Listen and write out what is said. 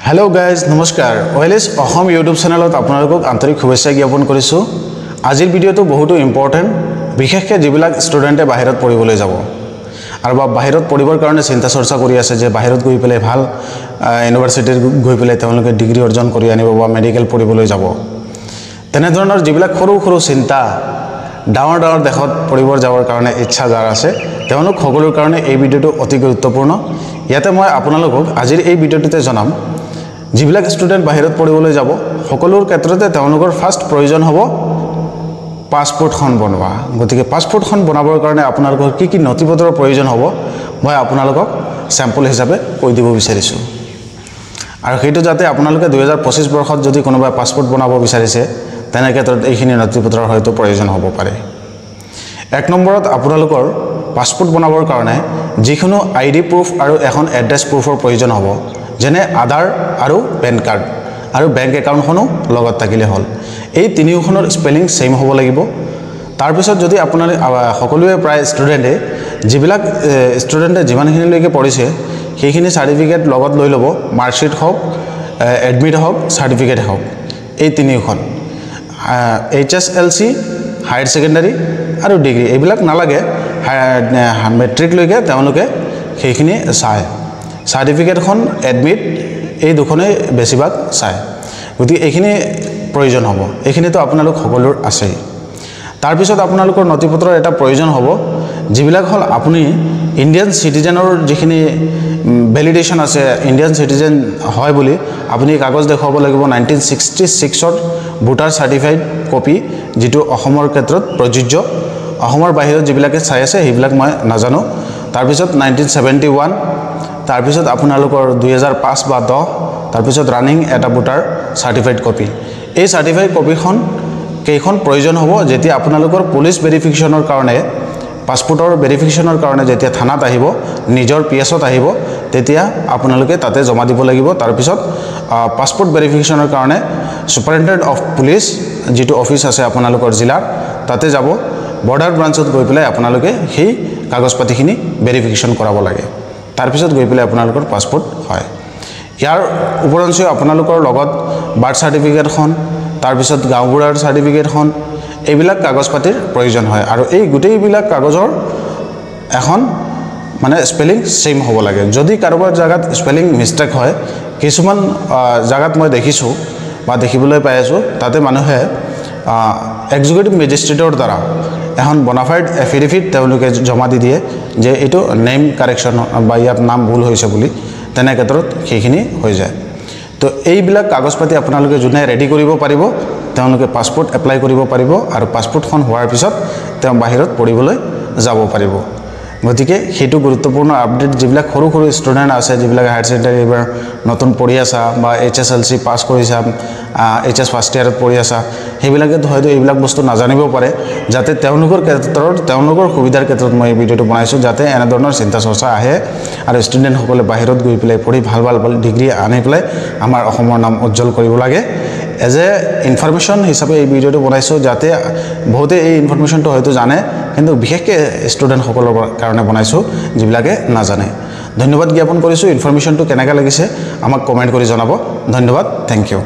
Hello guys, নমস্কাৰ OLS Assam YouTube চেনেলত আপোনালোকক আন্তৰিক শুভেচ্ছা জ্ঞাপন কৰিছো আজিৰ ভিডিওটো বহুতো ইম্পৰ্টেন্ট বিশেষকৈ যিবিলাক ষ্টুডেণ্টে বাহিৰত পঢ়িবলৈ যাব আৰু বাহিৰত পঢ়িবৰ কাৰণে চিন্তা চৰ্চা কৰি আছে যে বাহিৰত গৈ পেলাই ভাল ইউনিভাৰ্চিটিত গৈ পেলাই তেওঁলোকে ডিগ্ৰী অৰ্জন কৰি আনিব বা মেডিকেল পঢ়িবলৈ যাব তেনে ধৰণৰ যিবিলাক সৰু চিন্তা ডাঙৰ দেশত পঢ়িবৰ যাবৰ কাৰণে ইচ্ছা যাৰ আছে তেওঁলোক সকলোৰ কাৰণে এই ভিডিওটো অতি গুৰুত্বপূৰ্ণ ইয়াতে মই আপোনালোকক আজিৰ এই ভিডিওটোতে জনাম যিবিলাক ষ্টুডেণ্ট বাহিৰত পঢ়িবলৈ যাব সকলোৰ ক্ষেত্ৰতে তেওঁলোকৰ ফাৰ্স্ট প্ৰয়োজন হ'ব পাছপোৰ্টখন বনোৱা গতিকে পাছপোৰ্টখন বনাবৰ কাৰণে আপোনালোকৰ কি নথিপত্ৰৰ প্ৰয়োজন হ'ব মই আপোনালোকক স্যাম্পল হিচাপে কৈ দিব বিচাৰিছো আৰু সেইটো যাতে আপোনালোকে 2025 বৰ্ষত যদি কোনোবা পাছপোৰ্ট বনাব বিচাৰিছে তেনে ক্ষেত্ৰত এইখিনি নথিপত্ৰৰ হয়তো প্ৰয়োজন হ'ব পাৰে এক নম্বৰত আপোনালোকৰ পাছপোৰ্ট বনাবৰ কাৰণে যিকোনো আইডি প্ৰুফ আৰু এখন এড্ৰেছ প্ৰুফৰ প্ৰয়োজন হ'ব যেনে আধাৰ আৰু পেন কাৰ্ড আৰু বেংক একাউণ্টখনো লগত থাকিলে হ'ল এই তিনিওখনৰ স্পেলিং সেম হ'ব লাগিব তাৰ পিছত যদি আপোনাৰ সকলোৱে প্ৰায় ষ্টুডেণ্টে যিবিলাক ষ্টুডেণ্টে যিমানখিনিলৈকে পঢ়িছে সেইখিনি সাৰ্টিফিকেট লগত লৈ ল'ব মাৰ্কশিট হওক এডমিট হওক সাৰ্টিফিকেট হওক এই তিনিওখন HSLC হায়াৰ সেকেন্ডাৰী আৰু ডিগ্ৰী এইবিলাক নালাগে মেট্ৰিক লৈকে তেওঁলোকে সেইখিনি চায় সাৰ্টিফিকেটখন এডমিট এই দুখনে বেছিভাগ চায় গতিকে এইখিনি প্ৰয়োজন হ'ব এইখিনিতো আপোনালোক সকলোৰ আছে তাৰ পিছত আপোনালোকৰ নথিপত্ৰৰ এটা প্ৰয়োজন হ'ব যিবিলাক হ'ল আপুনি ইণ্ডিয়ান সিটিজেনৰ যিখিনি ভ্যালিডেশন আছে ইণ্ডিয়ান সিটিজেন হয় বুলি আপুনি কাগজ দেখাব লাগিব 1966 ৰ ভোটাৰ সাৰ্টিফাইড কপি যেটো অসমৰ ক্ষেত্ৰত প্ৰযোজ্য অসমৰ বাহিৰত যিবিলাকে চাই আছে সেইবিলাক মই নাজানো তাৰ পিছত 1971 তাৰ পিছত আপোনালোকৰ 2005 বা 10 তাৰ পিছত ৰানিং এটা ভোটাৰ সাৰ্টিফাইড কপি এই সাৰ্টিফাইড কপিখন কেইখন প্ৰয়োজন হ'ব যেতিয়া আপোনালোকৰ পুলিশ ভেৰিফিকেশনৰ কাৰণে পাছপোৰ্টৰ ভেৰিফিকেশনৰ কাৰণে যেতিয়া থানাত আহিব নিজৰ পিএছত আহিব তেতিয়া আপোনালোকে তাতে জমা দিব লাগিব তাৰ পিছত পাছপোৰ্ট ভেৰিফিকেশনৰ কাৰণে সুপাৰিনটেণ্ডেণ্ট অফ পুলিশ যেটো অফিস আছে আপোনালোকৰ জিলাৰ তাতে যাব বৰ্ডাৰ ব্ৰাঞ্চত গৈ পেলাই আপোনালোকে সেই কাগজপাতিখিনি ভেৰিফিকেশন কৰাব লাগে তাৰ পিছত গৈ পেলাই আপোনালোকৰ পাছপোৰ্ট হয় ইয়াৰ উপৰঞ্চি আপোনালোকৰ লগত বাৰ্থ সাৰ্টিফিকেটখন তাৰ পিছত গাঁওবুঢ়াৰ সাৰ্টিফিকেটখন এইবিলাক কাগজপাতিৰ প্ৰয়োজন হয় আৰু এই গোটেইবিলাক কাগজৰ এখন মানে স্পেলিং সেম হ'ব লাগে যদি কাৰোবাৰ জাগাত স্পেলিং মিস্টেক হয় কিছুমান জাগাত মই দেখিছো বা দেখিবলৈ পাই আছো তাতে মানুহে এক্সিকিউটিভ মেজিষ্ট্ৰেটৰ দ্বাৰা এখন বনাফাইড এফিডেভিট তেওঁলোকে জমা দি দিয়ে যে এটো নেম কাৰেকচন বা ইয়াত নাম ভুল হৈছে বুলি তেনে ক্ষেত্ৰত সেইখিনি হৈ যায় তো এইবিলাক কাগজপাতি আপোনালোকে জুনে ৰেডি কৰিব পাৰিব তেওঁলোকে পাছপোৰ্ট এপ্লাই কৰিব পাৰিব আৰু পাছপোৰ্টখন হোৱাৰ পিছত তেওঁ বাহিৰত পঢ়িবলৈ যাব পাৰিব গতিকে হেতু গুৰুত্বপূৰ্ণ আপডেট যিবিলাক সৰু ষ্টুডেণ্ট আছে যিবিলাক হায়াৰ সেকেন্ডাৰী এবাৰ নতুন পঢ়ি আছে বা HSLC পাস কৰিছে HS ফাৰ্স্ট ইয়াৰত পঢ়ি আছে সেইবিলাকে হয়তো এইবিলাক বস্তু নাজানিব পাৰে যাতে তেওঁলোকৰ ক্ষেত্ৰত তেওঁলোকৰ সুবিধাৰ ক্ষেত্ৰত মই এই ভিডিওটো বনাইছো যাতে এনে ধৰণৰ চিন্তা চৰ্চা আহে আৰু ষ্টুডেণ্ট সকলে বাহিৰত গৈ পেলাই পঢ়ি ভাল ডিগ্ৰী আনি পেলাই আমাৰ অসমৰ নাম উজ্জ্বল কৰিব লাগে এজ এ ইনফৰমেশন হিচাপে এই ভিডিওটো বনাইছো যাতে বহুতে এই ইনফৰমেশনটো হয়তো জানে কিন্তু বিশেষকৈ ষ্টুডেণ্ট সকলৰ কাৰণে বনাইছো যিবিলাকে নাজানে ধন্যবাদ জ্ঞাপন কৰিছো ইনফৰমেশনটো কেনেকা লাগিছে আমাক কমেন্ট কৰি জনাব ধন্যবাদ থ্যাংক ইউ